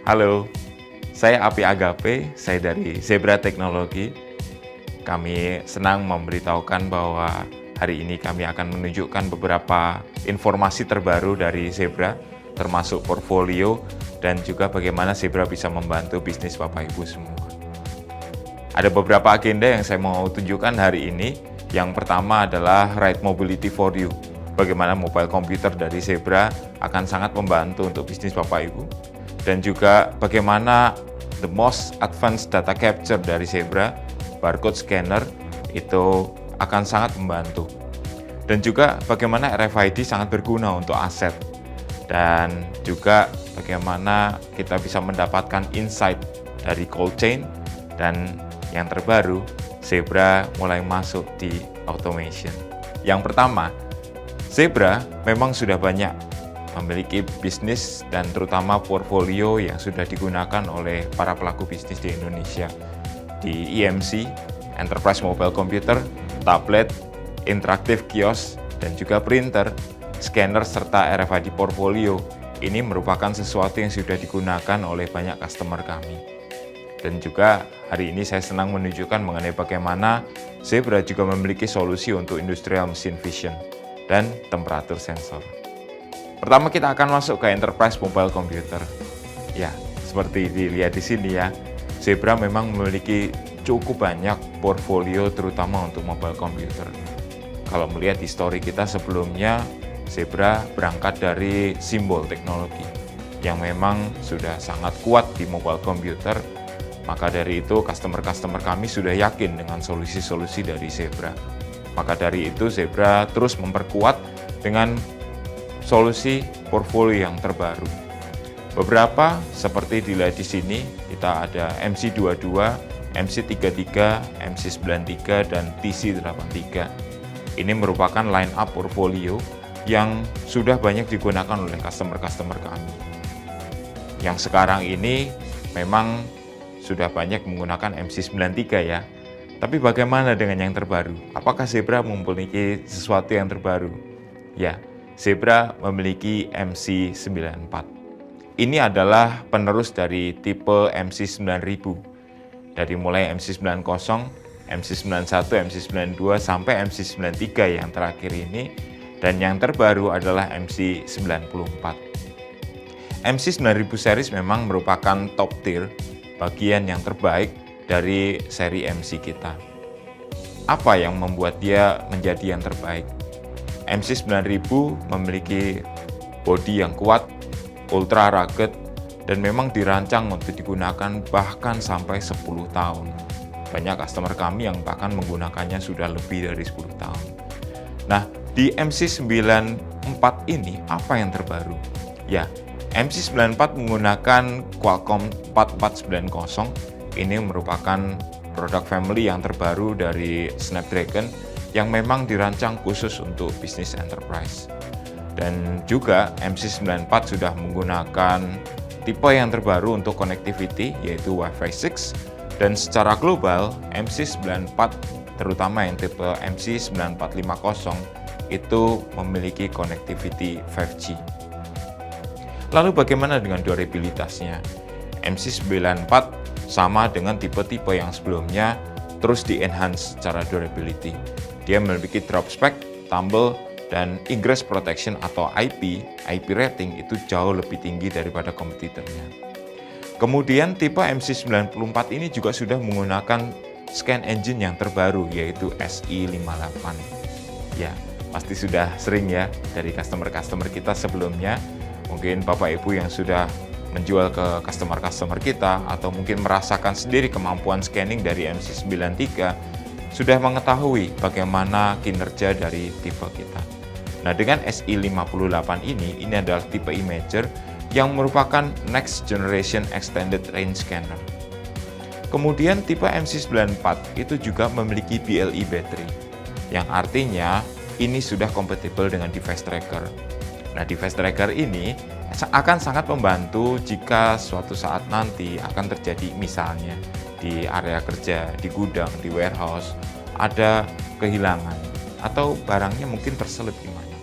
Halo, saya Api Agape, saya dari Zebra Teknologi. Kami senang memberitahukan bahwa hari ini kami akan menunjukkan beberapa informasi terbaru dari Zebra, termasuk portfolio dan juga bagaimana Zebra bisa membantu bisnis Bapak Ibu semua. Ada beberapa agenda yang saya mau tunjukkan hari ini. Yang pertama adalah Right Mobility for You. Bagaimana mobile computer dari Zebra akan sangat membantu untuk bisnis Bapak Ibu. Dan juga bagaimana the most advanced data capture dari Zebra, barcode scanner, itu akan sangat membantu. Dan juga bagaimana RFID sangat berguna untuk aset. Dan juga bagaimana kita bisa mendapatkan insight dari cold chain. Dan yang terbaru, Zebra mulai masuk di automation. Yang pertama, Zebra memang sudah banyak memiliki bisnis dan terutama portfolio yang sudah digunakan oleh para pelaku bisnis di Indonesia. Di EMC, Enterprise Mobile Computer, tablet, interaktif kios, dan juga printer, scanner, serta RFID portfolio. Ini merupakan sesuatu yang sudah digunakan oleh banyak customer kami. Dan juga hari ini saya senang menunjukkan mengenai bagaimana Zebra juga memiliki solusi untuk industrial machine vision dan temperatur sensor. Pertama kita akan masuk ke Enterprise Mobile Computer. Ya, seperti dilihat di sini ya, Zebra memang memiliki cukup banyak portfolio terutama untuk mobile computer. Kalau melihat histori kita sebelumnya, Zebra berangkat dari Simbol Teknologi yang memang sudah sangat kuat di mobile computer. Maka dari itu customer-customer kami sudah yakin dengan solusi-solusi dari Zebra. Maka dari itu Zebra terus memperkuat dengan solusi portfolio yang terbaru. Beberapa seperti dilihat di sini, kita ada MC22, MC33, MC93, dan TC83. Ini merupakan line up portfolio yang sudah banyak digunakan oleh customer-customer kami. Yang sekarang ini memang sudah banyak menggunakan MC93 ya. Tapi bagaimana dengan yang terbaru? Apakah Zebra memiliki sesuatu yang terbaru? Ya, Zebra memiliki MC94. Ini adalah penerus dari tipe MC9000. Dari mulai MC90, MC91, MC92 sampai MC93 yang terakhir ini. Dan yang terbaru adalah MC94. MC9000 series memang merupakan top tier, bagian yang terbaik dari seri MC kita. Apa yang membuat dia menjadi yang terbaik? MC9000 memiliki bodi yang kuat, ultra rugged, dan memang dirancang untuk digunakan bahkan sampai 10 tahun. Banyak customer kami yang bahkan menggunakannya sudah lebih dari 10 tahun. Nah, di MC94 ini apa yang terbaru? Ya, MC94 menggunakan Qualcomm 4490. Ini merupakan produk family yang terbaru dari Snapdragon yang memang dirancang khusus untuk bisnis enterprise. Dan juga MC94 sudah menggunakan tipe yang terbaru untuk connectivity yaitu Wi-Fi 6, dan secara global MC94 terutama yang tipe MC9450 itu memiliki connectivity 5G. Lalu bagaimana dengan durabilitasnya? MC94 sama dengan tipe-tipe yang sebelumnya terus di-enhance secara durability. Dia memiliki drop spec, tumble, dan ingress protection atau IP rating itu jauh lebih tinggi daripada kompetitornya. Kemudian tipe MC94 ini juga sudah menggunakan scan engine yang terbaru yaitu SI58. Ya, pasti sudah sering ya dari customer-customer kita sebelumnya. Mungkin Bapak Ibu yang sudah menjual ke customer-customer kita atau mungkin merasakan sendiri kemampuan scanning dari MC93 sudah mengetahui bagaimana kinerja dari tipe kita. Nah, dengan SI58 ini adalah tipe imager yang merupakan next generation extended range scanner. Kemudian tipe MC94 itu juga memiliki BLE battery, yang artinya ini sudah kompatibel dengan device tracker. Nah, device tracker ini akan sangat membantu jika suatu saat nanti akan terjadi misalnya di area kerja, di gudang, di warehouse, ada kehilangan atau barangnya mungkin terselip di mana.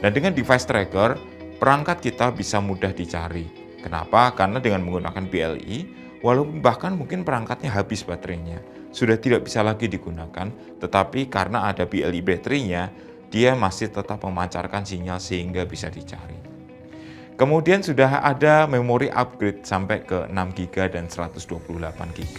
Dan dengan device tracker, perangkat kita bisa mudah dicari. Kenapa? Karena dengan menggunakan BLE, walaupun bahkan mungkin perangkatnya habis baterainya, sudah tidak bisa lagi digunakan, tetapi karena ada BLE baterainya, dia masih tetap memancarkan sinyal sehingga bisa dicari. Kemudian sudah ada memori upgrade sampai ke 6 GB dan 128 GB.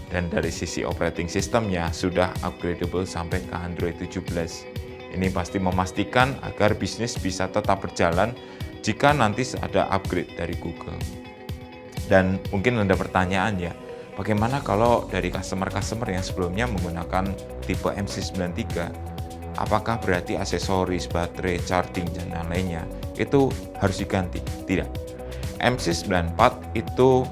Dan dari sisi operating systemnya sudah upgradable sampai ke Android 17. Ini pasti memastikan agar bisnis bisa tetap berjalan jika nanti ada upgrade dari Google. Dan mungkin ada pertanyaan ya, bagaimana kalau dari customer-customer yang sebelumnya menggunakan tipe MC93, apakah berarti aksesoris, baterai, charging, dan lain-lainnya itu harus diganti? Tidak. MC94 itu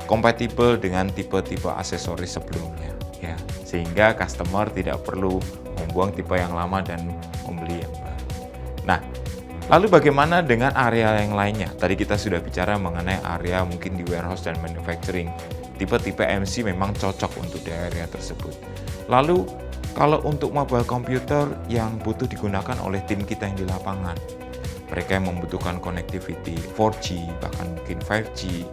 kompatibel dengan tipe-tipe aksesoris sebelumnya, ya, sehingga customer tidak perlu membuang tipe yang lama dan membeli yang baru. Nah, lalu bagaimana dengan area yang lainnya? Tadi kita sudah bicara mengenai area mungkin di warehouse dan manufacturing. Tipe-tipe MC memang cocok untuk di area tersebut. Lalu, kalau untuk mobile computer yang butuh digunakan oleh tim kita yang di lapangan, mereka yang membutuhkan connectivity 4G, bahkan mungkin 5G,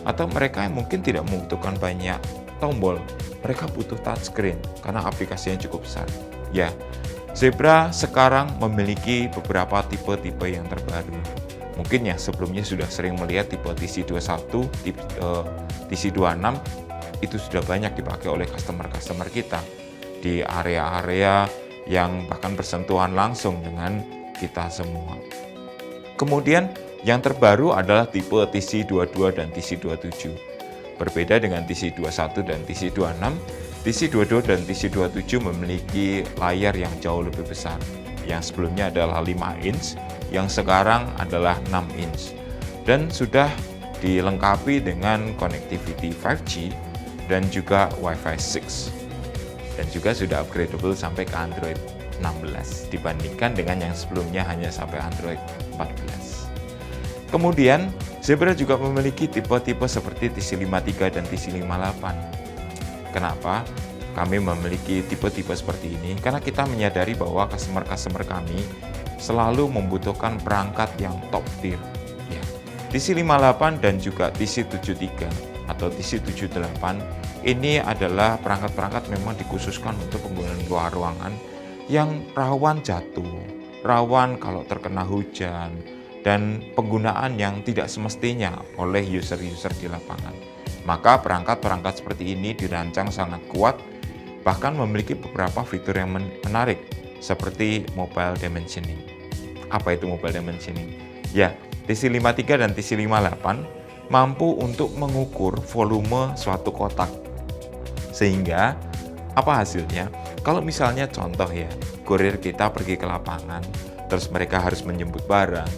atau mereka yang mungkin tidak membutuhkan banyak tombol, mereka butuh touchscreen karena aplikasinya cukup besar. Ya, Zebra sekarang memiliki beberapa tipe-tipe yang terbaru. Mungkin yang sebelumnya sudah sering melihat tipe TC21, TC26, itu sudah banyak dipakai oleh customer-customer kita di area-area yang bahkan bersentuhan langsung dengan kita semua. Kemudian yang terbaru adalah tipe TC22 dan TC27. Berbeda dengan TC21 dan TC26, TC22 dan TC27 memiliki layar yang jauh lebih besar. Yang sebelumnya adalah 5 inch, yang sekarang adalah 6 inch. Dan sudah dilengkapi dengan connectivity 5G dan juga Wi-Fi 6. Dan juga sudah upgradable sampai ke Android 16 dibandingkan dengan yang sebelumnya hanya sampai Android 14. Kemudian, Zebra juga memiliki tipe-tipe seperti TC53 dan TC58. Kenapa? Kami memiliki tipe-tipe seperti ini karena kita menyadari bahwa customer-customer kami selalu membutuhkan perangkat yang top tier. Ya, TC58 dan juga TC73 atau TC78 ini adalah perangkat-perangkat memang dikhususkan untuk penggunaan luar ruangan yang rawan jatuh, rawan kalau terkena hujan, dan penggunaan yang tidak semestinya oleh user-user di lapangan. Maka perangkat-perangkat seperti ini dirancang sangat kuat, bahkan memiliki beberapa fitur yang menarik, seperti mobile dimensioning. Apa itu mobile dimensioning? Ya, TC53 dan TC58 mampu untuk mengukur volume suatu kotak. Sehingga, apa hasilnya? Kalau misalnya contoh ya, kurir kita pergi ke lapangan, terus mereka harus menjemput barang,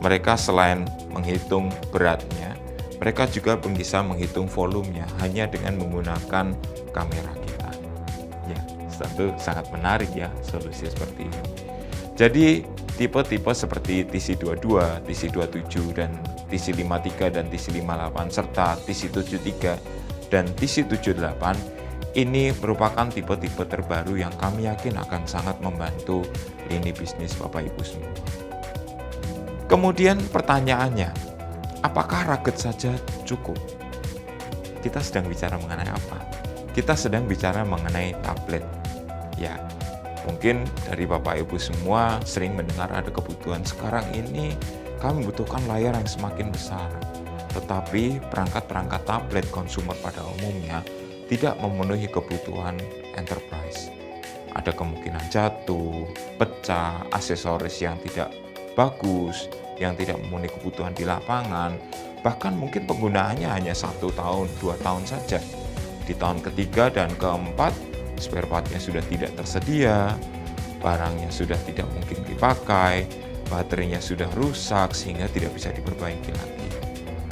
mereka selain menghitung beratnya, mereka juga bisa menghitung volumenya hanya dengan menggunakan kamera kita. Ya, tentu sangat menarik ya solusi seperti ini. Jadi, tipe-tipe seperti TC22, TC27, dan TC53 dan TC58 serta TC73 dan TC78 ini merupakan tipe-tipe terbaru yang kami yakin akan sangat membantu lini bisnis Bapak Ibu semua. Kemudian pertanyaannya, apakah rugged saja cukup? Kita sedang bicara mengenai apa? Kita sedang bicara mengenai tablet. Ya, mungkin dari Bapak Ibu semua sering mendengar ada kebutuhan sekarang ini kami membutuhkan layar yang semakin besar. Tetapi perangkat-perangkat tablet konsumer pada umumnya tidak memenuhi kebutuhan enterprise. Ada kemungkinan jatuh, pecah, aksesoris yang tidak bagus, yang tidak memenuhi kebutuhan di lapangan, bahkan mungkin penggunaannya hanya 1 tahun, 2 tahun saja. Di tahun ketiga dan keempat, spare part-nya sudah tidak tersedia, barangnya sudah tidak mungkin dipakai, baterainya sudah rusak sehingga tidak bisa diperbaiki lagi.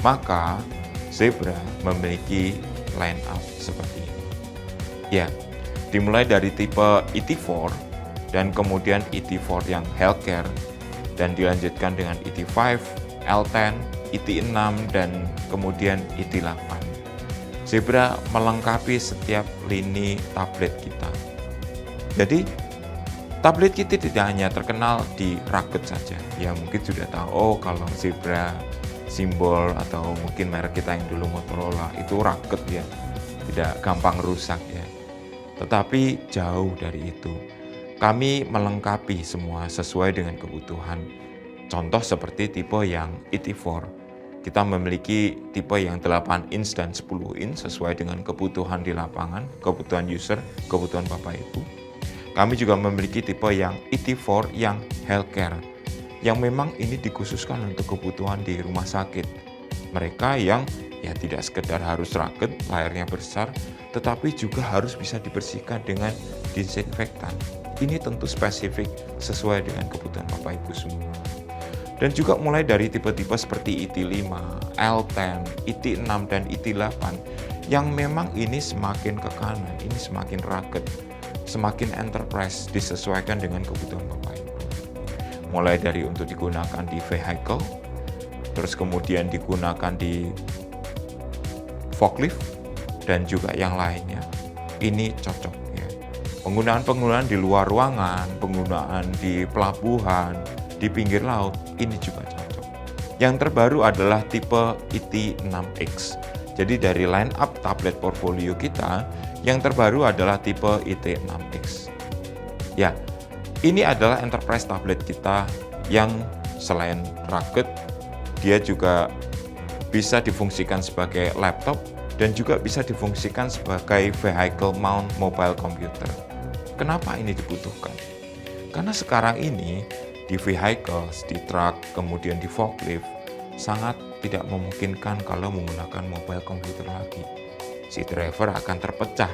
Maka, Zebra memiliki line up seperti ini. Ya, dimulai dari tipe ET4 dan kemudian ET4 yang healthcare, dan dilanjutkan dengan ET5, L10, ET6, dan kemudian ET8. Zebra melengkapi setiap lini tablet kita. Jadi, tablet kita tidak hanya terkenal di rugged saja. Ya mungkin sudah tahu, oh kalau Zebra simbol atau mungkin merek kita yang dulu Motorola itu rugged ya, tidak gampang rusak ya. Tetapi jauh dari itu. Kami melengkapi semua sesuai dengan kebutuhan. Contoh seperti tipe yang ET4. Kita memiliki tipe yang 8 inch dan 10 inch sesuai dengan kebutuhan di lapangan, kebutuhan user, kebutuhan Bapak Ibu. Kami juga memiliki tipe yang ET4 yang healthcare, yang memang ini dikhususkan untuk kebutuhan di rumah sakit. Mereka yang ya tidak sekedar harus rugged, layarnya besar, tetapi juga harus bisa dibersihkan dengan disinfektan. Ini tentu spesifik sesuai dengan kebutuhan Bapak Ibu semua. Dan juga mulai dari tipe-tipe seperti ET5, L10, ET6, dan ET8 yang memang ini semakin ke kanan, ini semakin rugged, semakin enterprise disesuaikan dengan kebutuhan Bapak Ibu. Mulai dari untuk digunakan di vehicle, terus kemudian digunakan di forklift, dan juga yang lainnya. Ini cocok ya. Penggunaan di luar ruangan, penggunaan di pelabuhan, di pinggir laut, ini juga cocok. Yang terbaru adalah tipe ET6X. Jadi dari line up tablet portfolio kita, yang terbaru adalah tipe ET6X. Ya, ini adalah enterprise tablet kita yang selain rugged, dia juga bisa difungsikan sebagai laptop dan juga bisa difungsikan sebagai vehicle mount mobile computer. Kenapa ini dibutuhkan? Karena sekarang ini di vehicles, di truk, kemudian di forklift sangat tidak memungkinkan kalau menggunakan mobile computer lagi. Si driver akan terpecah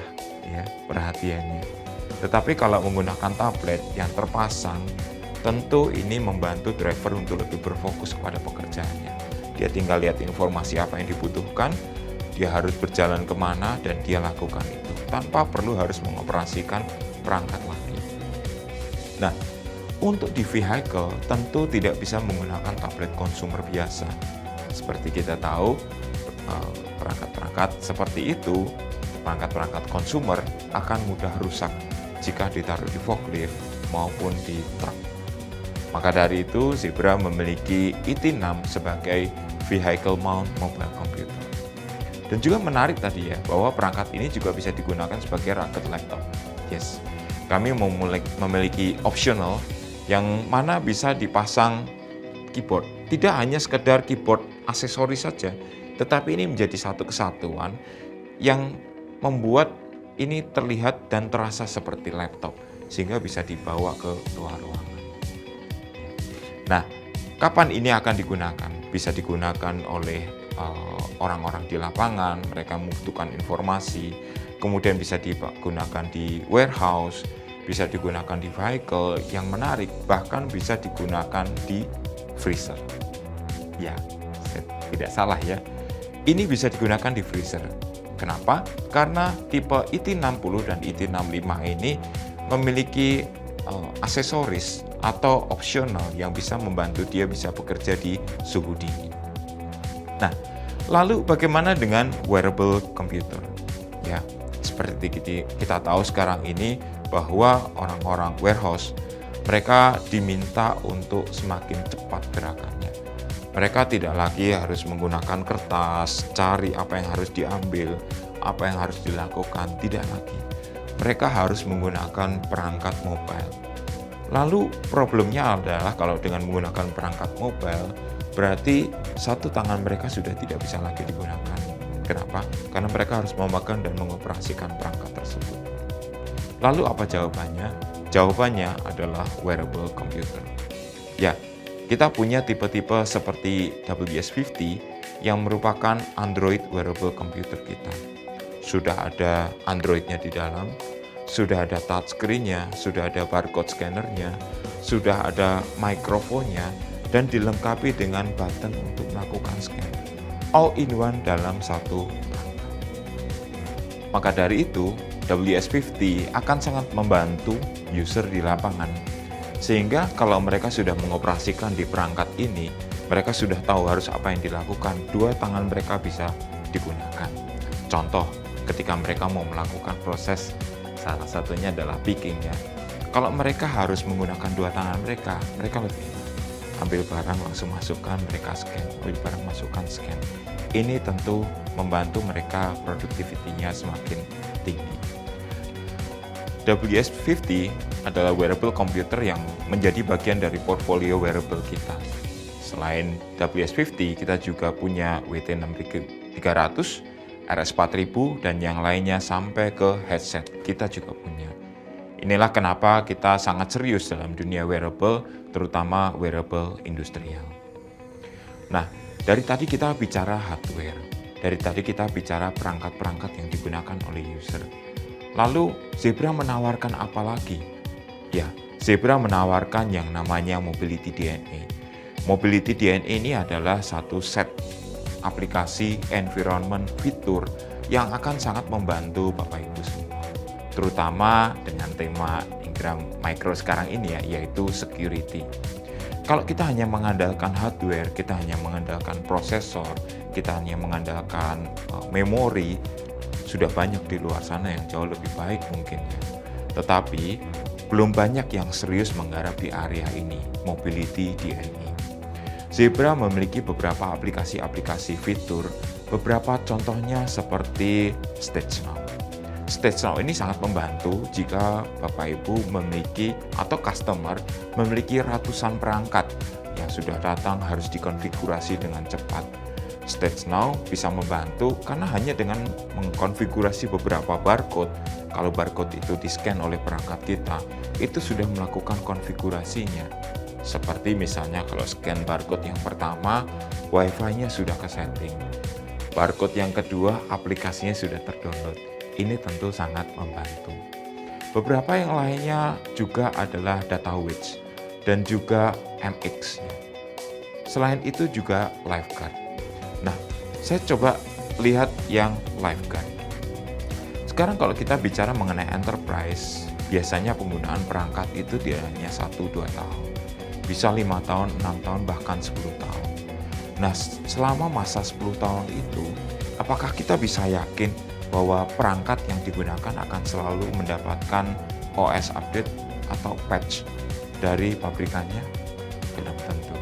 ya perhatiannya. Tetapi kalau menggunakan tablet yang terpasang, tentu ini membantu driver untuk lebih berfokus kepada pekerjaannya. Dia tinggal lihat informasi apa yang dibutuhkan, dia harus berjalan kemana dan dia lakukan itu tanpa perlu harus mengoperasikan perangkat lagi. Nah, untuk di vehicle tentu tidak bisa menggunakan tablet konsumer biasa. Seperti kita tahu, perangkat-perangkat seperti itu, perangkat-perangkat konsumer akan mudah rusak jika ditaruh di forklift maupun di truk. Maka dari itu, Zebra memiliki ET6 sebagai vehicle mount mobile computer. Dan juga menarik tadi ya, bahwa perangkat ini juga bisa digunakan sebagai rugged laptop. Yes, kami memiliki optional yang mana bisa dipasang keyboard. Tidak hanya sekedar keyboard aksesoris saja, tetapi ini menjadi satu kesatuan yang membuat ini terlihat dan terasa seperti laptop, sehingga bisa dibawa ke luar ruangan. Nah, kapan ini akan digunakan? Bisa digunakan oleh orang-orang di lapangan, mereka membutuhkan informasi, kemudian bisa digunakan di warehouse, bisa digunakan di vehicle yang menarik, bahkan bisa digunakan di freezer. Ya, tidak salah ya. Ini bisa digunakan di freezer. Kenapa? Karena tipe ET60 dan ET65 ini memiliki aksesoris atau opsional yang bisa membantu dia bisa bekerja di suhu dingin. Nah, lalu bagaimana dengan wearable computer? Ya, seperti kita tahu sekarang ini bahwa orang-orang warehouse mereka diminta untuk semakin cepat gerakannya. Mereka tidak lagi harus menggunakan kertas, cari apa yang harus diambil, apa yang harus dilakukan, tidak lagi. Mereka harus menggunakan perangkat mobile. Lalu problemnya adalah kalau dengan menggunakan perangkat mobile, berarti satu tangan mereka sudah tidak bisa lagi digunakan. Kenapa? Karena mereka harus memegang dan mengoperasikan perangkat tersebut. Lalu apa jawabannya? Jawabannya adalah wearable computer. Ya, kita punya tipe-tipe seperti WS50 yang merupakan Android wearable computer kita. Sudah ada Android-nya di dalam, sudah ada touchscreen-nya, sudah ada barcode scanner-nya, sudah ada mikrofonnya, dan dilengkapi dengan button untuk melakukan scan. All in one dalam satu perangkat. Maka dari itu, WS50 akan sangat membantu user di lapangan. Sehingga kalau mereka sudah mengoperasikan di perangkat ini, mereka sudah tahu harus apa yang dilakukan. Dua tangan mereka bisa digunakan. Contoh, ketika mereka mau melakukan proses, salah satunya adalah picking ya. Kalau mereka harus menggunakan dua tangan mereka lebih enak. ambil barang langsung masukkan, mereka scan, ambil barang masukkan, scan. Ini tentu membantu mereka produktivitinya semakin tinggi. WS50 adalah wearable computer yang menjadi bagian dari portfolio wearable kita. Selain WS50, kita juga punya WT6300, RS4000, dan yang lainnya sampai ke headset kita juga punya. Inilah kenapa kita sangat serius dalam dunia wearable, terutama wearable industrial. Nah, dari tadi kita bicara hardware, dari tadi kita bicara perangkat-perangkat yang digunakan oleh user. Lalu Zebra menawarkan apa lagi? Ya, Zebra menawarkan yang namanya Mobility DNA. Mobility DNA ini adalah satu set aplikasi environment fitur yang akan sangat membantu Bapak Ibu semua. Terutama dengan tema Ingram Micro sekarang ini ya, yaitu security. Kalau kita hanya mengandalkan hardware, kita hanya mengandalkan prosesor, kita hanya mengandalkan memori, sudah banyak di luar sana yang jauh lebih baik mungkin ya. Tetapi belum banyak yang serius menggarap di area ini, Mobility DNA. Zebra memiliki beberapa aplikasi-aplikasi fitur, beberapa contohnya seperti StageNow. StageNow ini sangat membantu jika Bapak Ibu memiliki atau customer memiliki ratusan perangkat yang sudah datang harus dikonfigurasi dengan cepat. StageNow bisa membantu karena hanya dengan mengkonfigurasi beberapa barcode, kalau barcode itu di-scan oleh perangkat kita, itu sudah melakukan konfigurasinya. Seperti misalnya kalau scan barcode yang pertama, Wi-Fi-nya sudah ke-setting. Barcode yang kedua, aplikasinya sudah terdownload. Ini tentu sangat membantu. Beberapa yang lainnya juga adalah DataWidz dan juga MX. Selain itu juga Lifeguard. Nah, saya coba lihat yang Lifeguard. Sekarang kalau kita bicara mengenai enterprise, biasanya penggunaan perangkat itu tidak hanya 1-2 tahun. Bisa 5 tahun, 6 tahun, bahkan 10 tahun. Nah, selama masa 10 tahun itu, apakah kita bisa yakin bahwa perangkat yang digunakan akan selalu mendapatkan OS update atau patch dari pabrikannya? Belum tentu.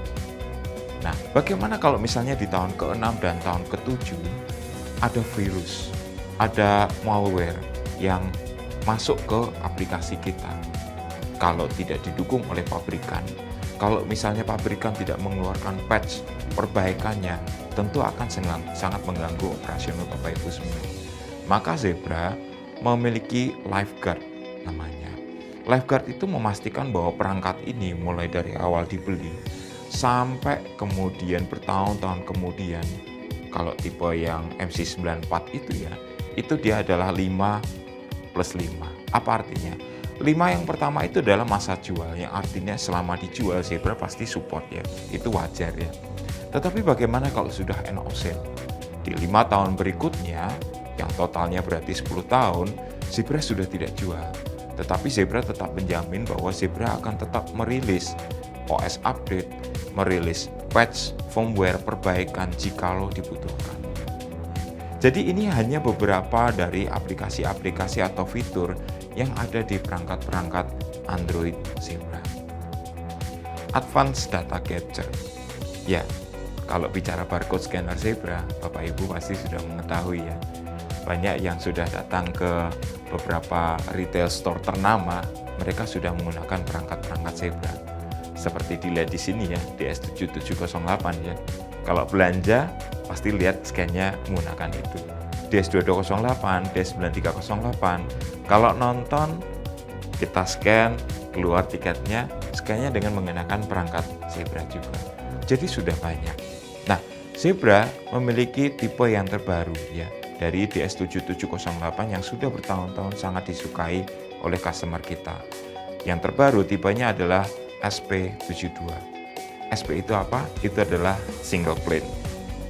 Nah, bagaimana kalau misalnya di tahun ke-6 dan tahun ke-7 ada virus, ada malware yang masuk ke aplikasi kita? Kalau tidak didukung oleh pabrikan, kalau misalnya pabrikan tidak mengeluarkan patch perbaikannya, tentu akan sangat mengganggu operasional Bapak Ibu semua. Maka Zebra memiliki Lifeguard namanya. Lifeguard itu memastikan bahwa perangkat ini mulai dari awal dibeli sampai kemudian bertahun-tahun kemudian, kalau tipe yang MC94 itu ya, itu dia adalah 5+5. Apa artinya? 5 yang pertama itu adalah masa jual, yang artinya selama dijual Zebra pasti support ya, itu wajar ya. Tetapi bagaimana kalau sudah end of sale? Di 5 tahun berikutnya, yang totalnya berarti 10 tahun, Zebra sudah tidak jual. Tetapi Zebra tetap menjamin bahwa Zebra akan tetap merilis OS update, merilis patch, firmware, perbaikan jikalau dibutuhkan. Jadi ini hanya beberapa dari aplikasi-aplikasi atau fitur yang ada di perangkat-perangkat Android Zebra. Advanced Data Capture. Ya, kalau bicara barcode scanner Zebra, Bapak Ibu pasti sudah mengetahui ya. Banyak yang sudah datang ke beberapa retail store ternama, mereka sudah menggunakan perangkat-perangkat Zebra. Seperti dilihat di sini ya, DS7708 ya. Kalau belanja, pasti lihat scan-nya menggunakan itu. DS2208, DS9308. Kalau nonton, kita scan, keluar tiketnya, scan-nya dengan menggunakan perangkat Zebra juga. Jadi sudah banyak. Nah, Zebra memiliki tipe yang terbaru ya, dari DS7708 yang sudah bertahun-tahun sangat disukai oleh customer kita. Yang terbaru tipenya adalah SP72. SP itu apa? Itu adalah single plane.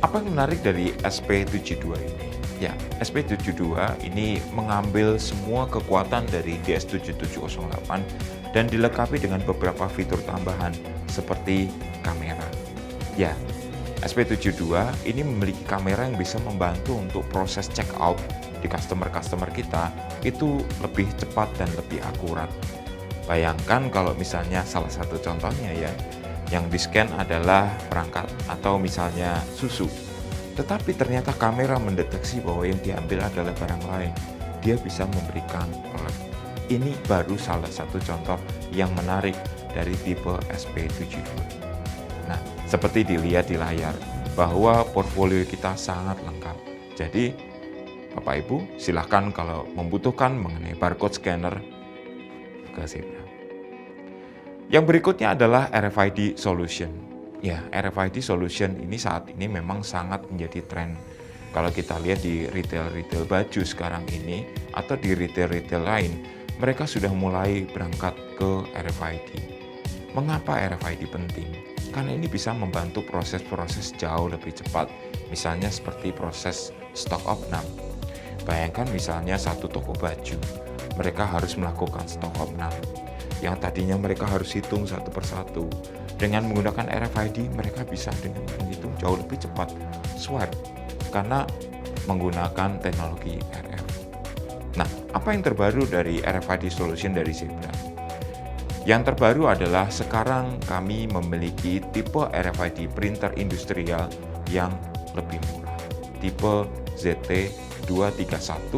Apa yang menarik dari SP72 ini? Ya, SP72 ini mengambil semua kekuatan dari DS7708 dan dilengkapi dengan beberapa fitur tambahan seperti kamera. Ya, SP72 ini memiliki kamera yang bisa membantu untuk proses check out di customer-customer kita itu lebih cepat dan lebih akurat. Bayangkan kalau misalnya salah satu contohnya ya, Yang di-scan adalah perangkat atau misalnya susu. Tetapi ternyata kamera mendeteksi bahwa yang diambil adalah barang lain. Dia bisa memberikan alert. Ini baru salah satu contoh yang menarik dari tipe SP72. Nah, seperti dilihat di layar, bahwa portfolio kita sangat lengkap. Jadi, Bapak Ibu, silahkan kalau membutuhkan mengenai barcode scanner ke Zebra. Yang berikutnya adalah RFID solution. Ya, RFID solution ini saat ini memang sangat menjadi tren. Kalau kita lihat di retail-retail baju sekarang ini atau di retail-retail lain, mereka sudah mulai berangkat ke RFID. Mengapa RFID penting? Karena ini bisa membantu proses-proses jauh lebih cepat. Misalnya seperti proses stock of none. Bayangkan misalnya satu toko baju, mereka harus melakukan stock of none. Yang tadinya mereka harus hitung satu persatu. Dengan menggunakan RFID, mereka bisa dengan menghitung jauh lebih cepat. Swipe, karena menggunakan teknologi RF. Nah, apa yang terbaru dari RFID solution dari Zebra? Yang terbaru adalah sekarang kami memiliki tipe RFID printer industrial yang lebih murah. Tipe ZT231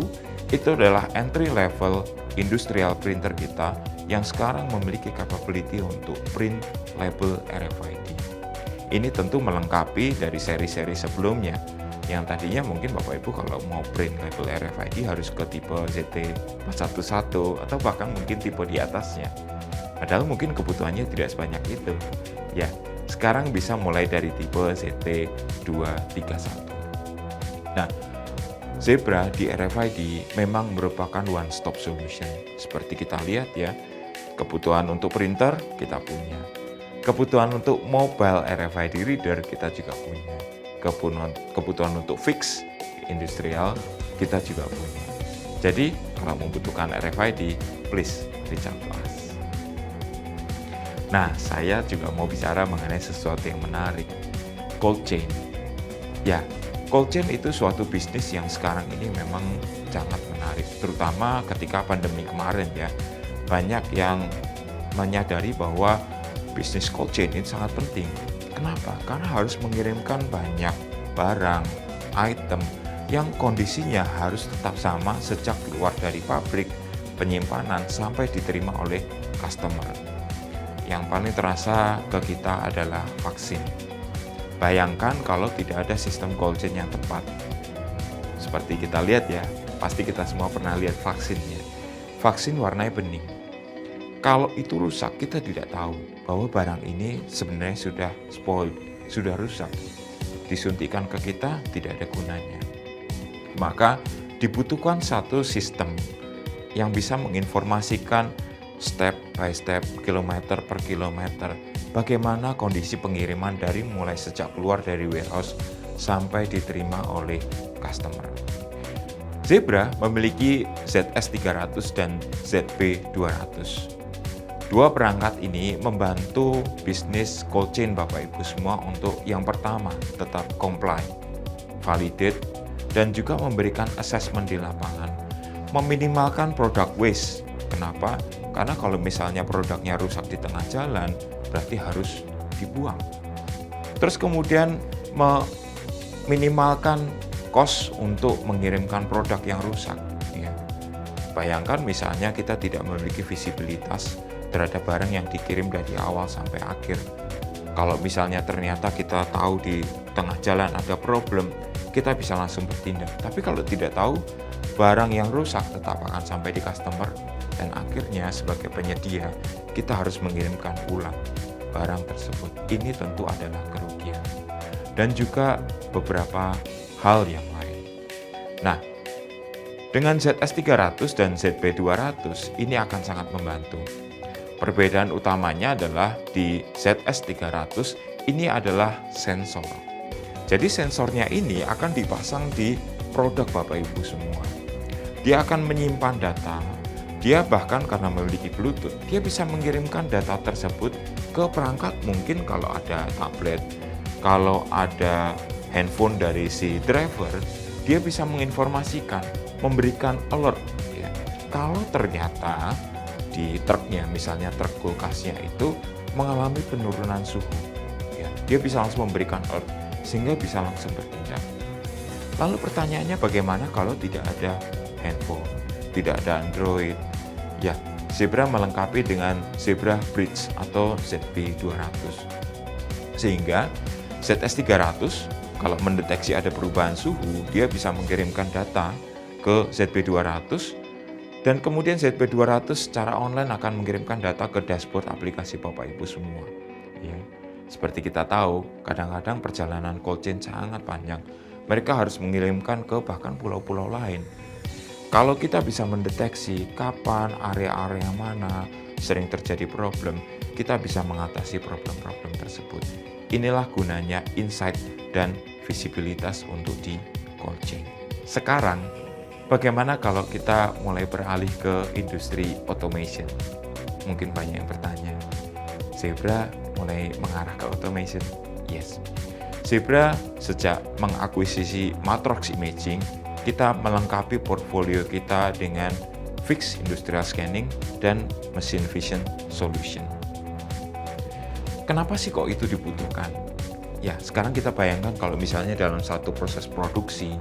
itu adalah entry level industrial printer kita yang sekarang memiliki capability untuk print label RFID. Ini tentu melengkapi dari seri-seri sebelumnya, yang tadinya mungkin Bapak Ibu kalau mau print label RFID harus ke tipe ZT411 atau bahkan mungkin tipe di atasnya. Padahal mungkin kebutuhannya tidak sebanyak itu. Ya, sekarang bisa mulai dari tipe ZT231. Nah, Zebra di RFID memang merupakan one stop solution. Seperti kita lihat ya, kebutuhan untuk printer kita punya. Kebutuhan untuk mobile RFID reader kita juga punya. Kebutuhan untuk fix industrial kita juga punya. Jadi, kalau membutuhkan RFID, please reach out to us. Nah, saya juga mau bicara mengenai sesuatu yang menarik, cold chain. Ya, cold chain itu suatu bisnis yang sekarang ini memang sangat menarik, terutama ketika pandemi kemarin ya. Banyak yang menyadari bahwa bisnis cold chain ini sangat penting. Kenapa? Karena harus mengirimkan banyak barang, item yang kondisinya harus tetap sama sejak keluar dari pabrik, penyimpanan, sampai diterima oleh customer. Yang paling terasa ke kita adalah vaksin. Bayangkan kalau tidak ada sistem cold chain yang tepat. Seperti kita lihat ya, pasti kita semua pernah lihat vaksinnya. Vaksin warnanya bening. Kalau itu rusak, kita tidak tahu bahwa barang ini sebenarnya sudah spoil, sudah rusak. Disuntikan ke kita, tidak ada gunanya. Maka dibutuhkan satu sistem yang bisa menginformasikan step by step, kilometer per kilometer, bagaimana kondisi pengiriman dari mulai sejak keluar dari warehouse sampai diterima oleh customer. Zebra memiliki ZS300 dan ZB200. Dua perangkat ini membantu bisnis cold chain Bapak Ibu semua untuk yang pertama tetap comply, validate, dan juga memberikan assessment di lapangan, meminimalkan product waste. Kenapa? Karena kalau misalnya produknya rusak di tengah jalan, berarti harus dibuang. Terus kemudian meminimalkan cost untuk mengirimkan produk yang rusak. Ya. Bayangkan misalnya kita tidak memiliki visibilitas terhadap barang yang dikirim dari awal sampai akhir. Kalau misalnya ternyata kita tahu di tengah jalan ada problem, kita bisa langsung bertindak. Tapi kalau tidak tahu, barang yang rusak tetap akan sampai di customer, dan akhirnya sebagai penyedia kita harus mengirimkan ulang barang tersebut. Ini tentu adalah kerugian dan juga beberapa hal yang lain. Nah, dengan ZS300 dan ZB200 ini akan sangat membantu. Perbedaan utamanya adalah di ZS300 ini adalah sensor. Jadi sensornya ini akan dipasang di produk Bapak Ibu semua. Dia akan menyimpan data. Dia bahkan karena memiliki Bluetooth, dia bisa mengirimkan data tersebut ke perangkat, mungkin kalau ada tablet, kalau ada handphone dari si driver, dia bisa menginformasikan, memberikan alert. Ya. Kalau ternyata di truknya, misalnya truk kulkasnya itu mengalami penurunan suhu, ya, dia bisa langsung memberikan alert sehingga bisa langsung bertindak. Lalu pertanyaannya bagaimana kalau tidak ada handphone, tidak ada Android? Ya, Zebra melengkapi dengan Zebra Bridge atau ZB200. Sehingga ZS300 kalau mendeteksi ada perubahan suhu, dia bisa mengirimkan data ke ZB200 dan kemudian ZB200 secara online akan mengirimkan data ke dashboard aplikasi Bapak Ibu semua. Ya. Seperti kita tahu, kadang-kadang perjalanan cold chain sangat panjang. Mereka harus mengirimkan ke bahkan pulau-pulau lain. Kalau kita bisa mendeteksi kapan, area-area mana sering terjadi problem, kita bisa mengatasi problem-problem tersebut. Inilah gunanya insight dan visibilitas untuk di cold chain. Sekarang, bagaimana kalau kita mulai beralih ke industri automation? Mungkin banyak yang bertanya, Zebra mulai mengarah ke automation? Yes. Zebra sejak mengakuisisi Matrox Imaging, kita melengkapi portfolio kita dengan fixed industrial scanning dan machine vision solution. Kenapa sih kok itu dibutuhkan? Ya, sekarang kita bayangkan kalau misalnya dalam satu proses produksi,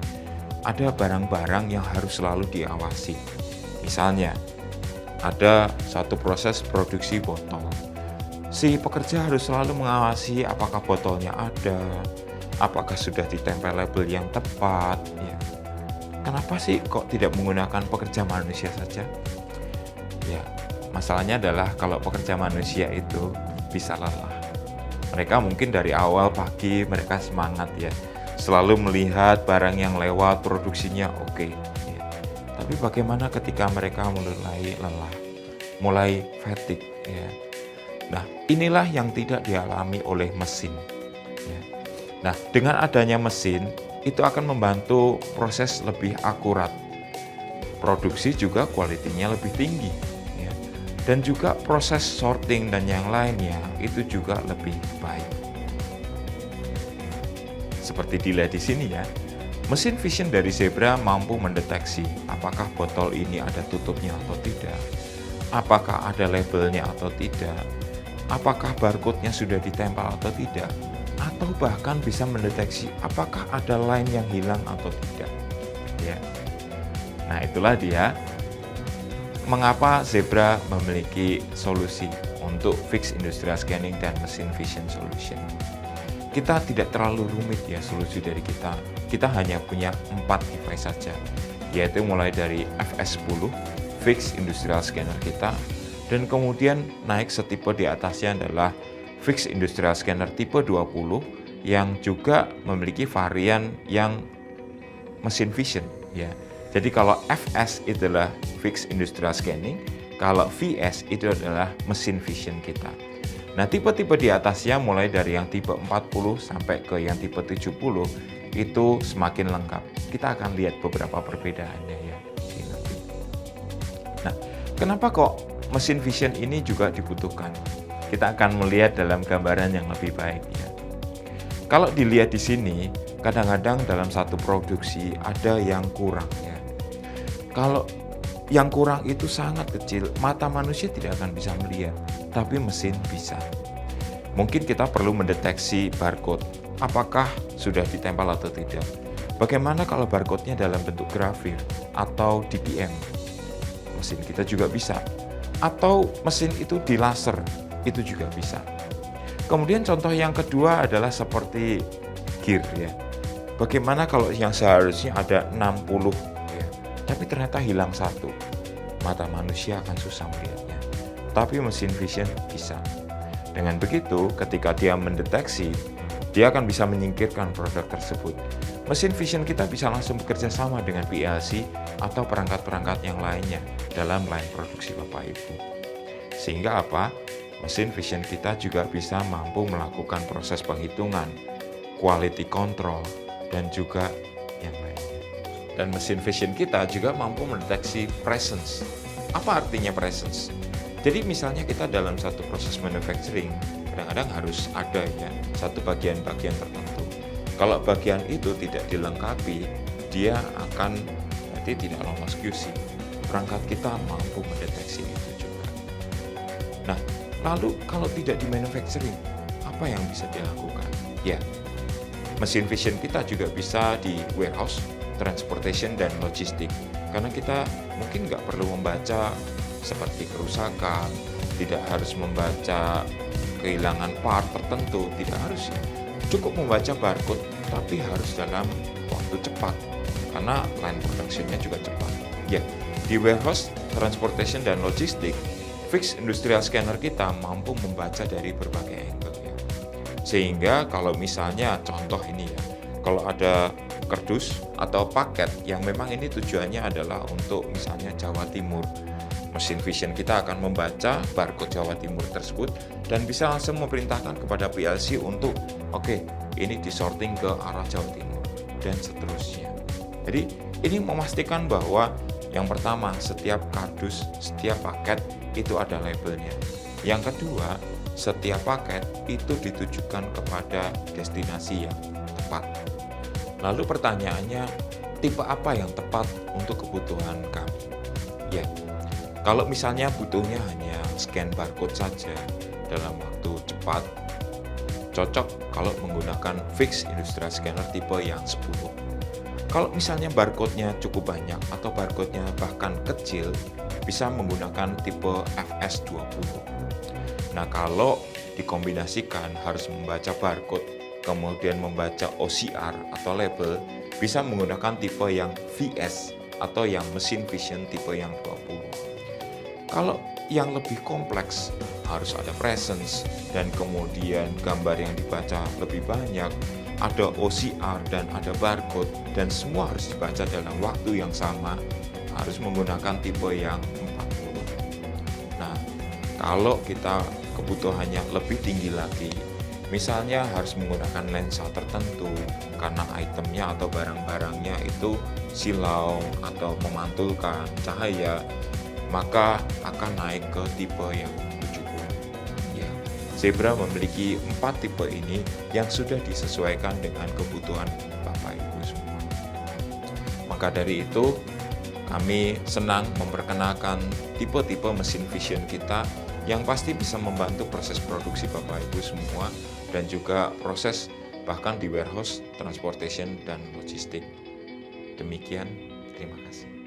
ada barang-barang yang harus selalu diawasi. Misalnya, ada satu proses produksi botol. Si pekerja harus selalu mengawasi apakah botolnya ada, apakah sudah ditempel label yang tepat. Ya. Kenapa sih kok tidak menggunakan pekerja manusia saja? Ya, masalahnya adalah kalau pekerja manusia itu bisa lelah. Mereka mungkin dari awal pagi mereka semangat ya, selalu melihat barang yang lewat produksinya oke. Ya. Tapi bagaimana ketika mereka mulai lelah, mulai fatigue ya. Nah, inilah yang tidak dialami oleh mesin. Ya. Nah, dengan adanya mesin, itu akan membantu proses lebih akurat. Produksi juga kualitinya lebih tinggi. Ya. Dan juga proses sorting dan yang lainnya itu juga lebih baik. Seperti dilihat di sini ya, mesin vision dari Zebra mampu mendeteksi apakah botol ini ada tutupnya atau tidak, apakah ada labelnya atau tidak, apakah barcode-nya sudah ditempel atau tidak, atau bahkan bisa mendeteksi apakah ada line yang hilang atau tidak. Ya. Nah, itulah dia mengapa Zebra memiliki solusi untuk fixed industrial scanning dan machine vision solution. Kita tidak terlalu rumit ya solusi dari kita. Kita hanya punya 4 device saja, yaitu mulai dari FS10, fixed industrial scanner kita, dan kemudian naik setipe di atasnya adalah fixed industrial scanner tipe 20 yang juga memiliki varian yang machine vision ya. Jadi kalau FS itulah fixed industrial scanning, kalau VS itu adalah machine vision kita. Nah, tipe-tipe di atasnya mulai dari yang tipe 40 sampai ke yang tipe 70 itu semakin lengkap. Kita akan lihat beberapa perbedaannya ya. Nah, kenapa kok mesin vision ini juga dibutuhkan? Kita akan melihat dalam gambaran yang lebih baik ya. Kalau dilihat di sini, kadang-kadang dalam satu produksi ada yang kurang ya. Kalau yang kurang itu sangat kecil, mata manusia tidak akan bisa melihat, tapi mesin bisa. Mungkin kita perlu mendeteksi barcode, apakah sudah ditempel atau tidak. Bagaimana kalau barcode-nya dalam bentuk grafir atau DPM? Mesin kita juga bisa. Atau mesin itu di laser, itu juga bisa. Kemudian contoh yang kedua adalah seperti gear ya. Bagaimana kalau yang seharusnya ada 60 ya, tapi ternyata hilang satu. Mata manusia akan susah melihatnya. Tapi mesin vision bisa. Dengan begitu, ketika dia mendeteksi, dia akan bisa menyingkirkan produk tersebut. Mesin vision kita bisa langsung bekerja sama dengan PLC atau perangkat-perangkat yang lainnya dalam line produksi Bapak Ibu. Sehingga apa? Mesin vision kita juga bisa mampu melakukan proses penghitungan, quality control, dan juga yang lainnya. Dan mesin vision kita juga mampu mendeteksi presence. Apa artinya presence? Jadi misalnya kita dalam satu proses manufacturing, kadang-kadang harus ada ya satu bagian-bagian tertentu. Kalau bagian itu tidak dilengkapi, dia akan berarti tidak lolos QC. Perangkat kita mampu mendeteksi itu juga. Nah, Lalu kalau tidak di manufacturing, apa yang bisa dilakukan? Ya, mesin vision kita juga bisa di warehouse, transportation, dan logistik. Karena kita mungkin nggak perlu membaca seperti kerusakan, tidak harus membaca kehilangan part tertentu, tidak harus ya. Cukup membaca barcode, tapi harus dalam waktu cepat, karena line production-nya juga cepat. Ya, di warehouse, transportation, dan logistik, fixed industrial scanner kita mampu membaca dari berbagai angle ya. Sehingga kalau misalnya contoh ini ya, kalau ada kardus atau paket yang memang ini tujuannya adalah untuk misalnya Jawa Timur, mesin vision kita akan membaca barcode Jawa Timur tersebut dan bisa langsung memerintahkan kepada PLC untuk oke, ini disorting ke arah Jawa Timur dan seterusnya. Jadi ini memastikan bahwa yang pertama, setiap kardus, setiap paket itu ada labelnya. Yang kedua, setiap paket itu ditujukan kepada destinasi yang tepat. Lalu pertanyaannya, tipe apa yang tepat untuk kebutuhan kami? Ya, kalau misalnya butuhnya hanya scan barcode saja dalam waktu cepat, cocok kalau menggunakan fixed industrial scanner tipe yang 10. Kalau misalnya barcode-nya cukup banyak atau barcode-nya bahkan kecil, bisa menggunakan tipe FS20. Nah, kalau dikombinasikan harus membaca barcode, kemudian membaca OCR atau label, bisa menggunakan tipe yang VS atau yang mesin vision tipe yang 20. Kalau yang lebih kompleks, harus ada presence dan kemudian gambar yang dibaca lebih banyak, ada OCR dan ada barcode dan semua harus dibaca dalam waktu yang sama, harus menggunakan tipe yang 40. Nah, kalau kita kebutuhannya lebih tinggi lagi, misalnya harus menggunakan lensa tertentu karena itemnya atau barang-barangnya itu silau atau memantulkan cahaya, maka akan naik ke tipe yang 70. Ya, Zebra memiliki 4 tipe ini yang sudah disesuaikan dengan kebutuhan Bapak Ibu semua. Maka dari itu, kami senang memperkenalkan tipe-tipe mesin vision kita yang pasti bisa membantu proses produksi Bapak Ibu semua dan juga proses bahkan di warehouse, transportation, dan logistik. Demikian, terima kasih.